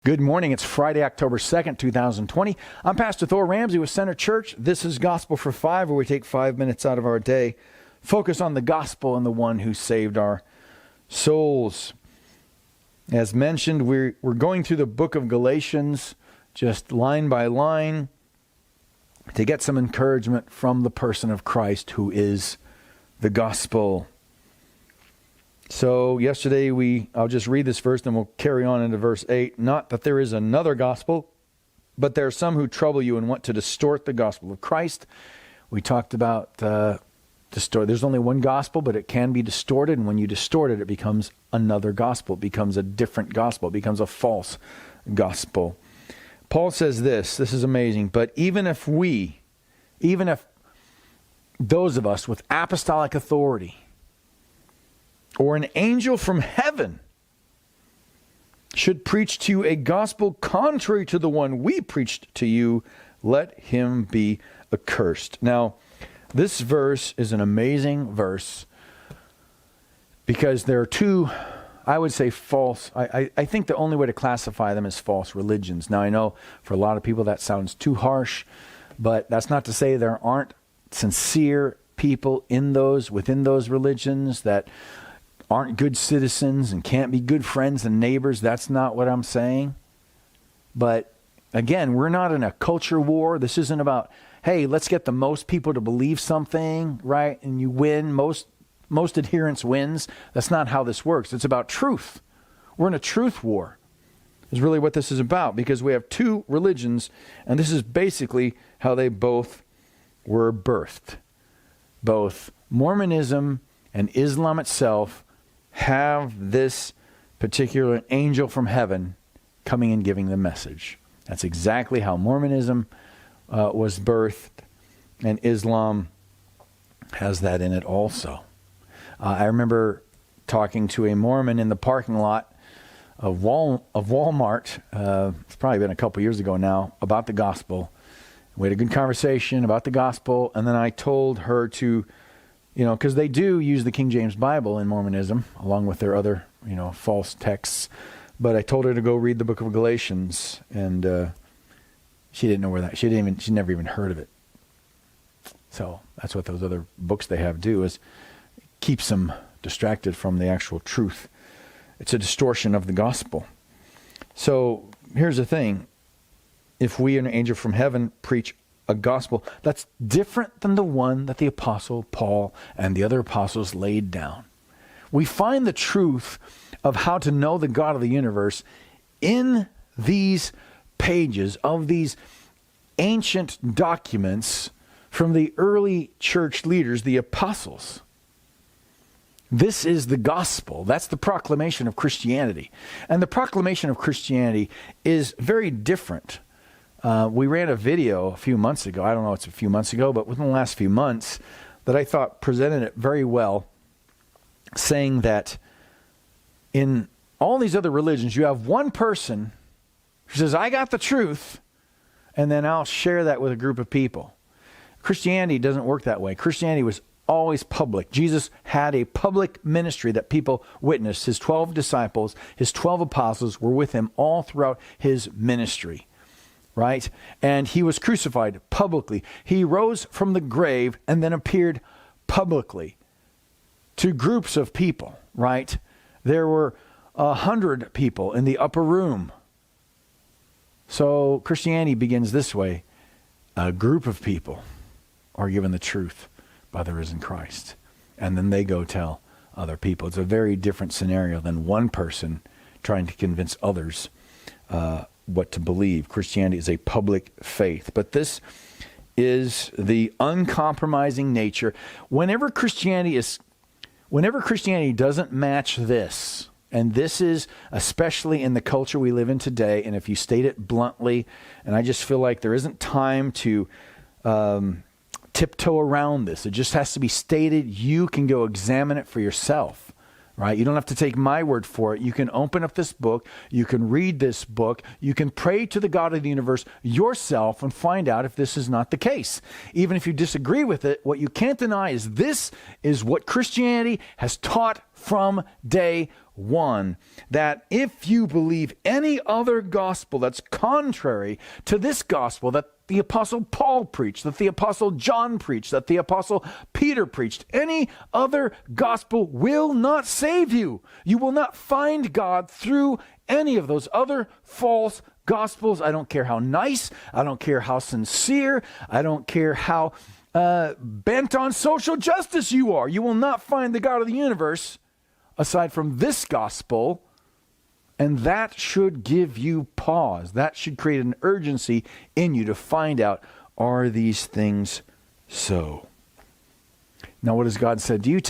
Good morning. It's Friday, October 2nd, 2020. I'm Pastor Thor Ramsey with Center Church. This is Gospel for 5, where we take 5 minutes out of our day, focus on the gospel and the one who saved our souls. As mentioned, we're going through the book of Galatians, just line by line, to get some encouragement from the person of Christ, who is the gospel. So yesterday I'll just read this verse and we'll carry on into verse 8. Not that there is another gospel, but there are some who trouble you and want to distort the gospel of Christ. We talked about distort. There's only one gospel, but it can be distorted. And when you distort it, it becomes another gospel. It becomes a different gospel. It becomes a false gospel. Paul says this is amazing. But even if those of us with apostolic authority, or an angel from heaven should preach to you a gospel contrary to the one we preached to you, let him be accursed. Now, this verse is an amazing verse because there are two, I would say, false. I think the only way to classify them is false religions. Now, I know for a lot of people that sounds too harsh, but that's not to say there aren't sincere people within those religions that aren't good citizens and can't be good friends and neighbors. That's not what I'm saying. But again, we're not in a culture war. This isn't about, hey, let's get the most people to believe something, right? And you win. Most adherence wins. That's not how this works. It's about truth. We're in a truth war is really what this is about, because we have two religions, and this is basically how they both were birthed. Both Mormonism and Islam itself have this particular angel from heaven coming and giving the message. That's exactly how Mormonism was birthed, and Islam has that in it also. I remember talking to a Mormon in the parking lot of Walmart, it's probably been a couple years ago now, about the gospel. We had a good conversation about the gospel, and then I told her to, because they do use the King James Bible in Mormonism, along with their other, false texts. But I told her to go read the book of Galatians, and she didn't know where that. She never even heard of it. So that's what those other books they have do, is keeps them distracted from the actual truth. It's a distortion of the gospel. So here's the thing: if we, an angel from heaven, preach a gospel that's different than the one that the apostle Paul and the other apostles laid down, we find the truth of how to know the God of the universe in these pages of these ancient documents from the early church leaders, the apostles. This is the gospel. That's the proclamation of Christianity. And the proclamation of Christianity is very different. We ran a video a few months ago. I don't know, it's a few months ago, but within the last few months, that I thought presented it very well, saying that in all these other religions, you have one person who says, I got the truth, and then I'll share that with a group of people. Christianity doesn't work that way. Christianity was always public. Jesus had a public ministry that people witnessed. His 12 disciples, his 12 apostles were with him all throughout his ministry. Right? And he was crucified publicly. He rose from the grave and then appeared publicly to groups of people, right? There were 100 people in the upper room. So Christianity begins this way. A group of people are given the truth by the risen Christ. And then they go tell other people. It's a very different scenario than one person trying to convince others what to believe. Christianity is a public faith. But this is the uncompromising nature. Whenever Christianity doesn't match this, and this is especially in the culture we live in today, and if you state it bluntly, and I just feel like there isn't time to tiptoe around this. It just has to be stated. You can go examine it for yourself. Right? You don't have to take my word for it. You can open up this book. You can read this book. You can pray to the God of the universe yourself and find out if this is not the case. Even if you disagree with it, what you can't deny is this is what Christianity has taught from day one, that if you believe any other gospel that's contrary to this gospel that the Apostle Paul preached, that the Apostle John preached, that the Apostle Peter preached, any other gospel will not save you. You will not find God through any of those other false gospels. I don't care how nice, I don't care how sincere, I don't care how bent on social justice you are. You will not find the God of the universe aside from this gospel, and that should give you pause. That should create an urgency in you to find out, are these things so? Now, what has God said to you today?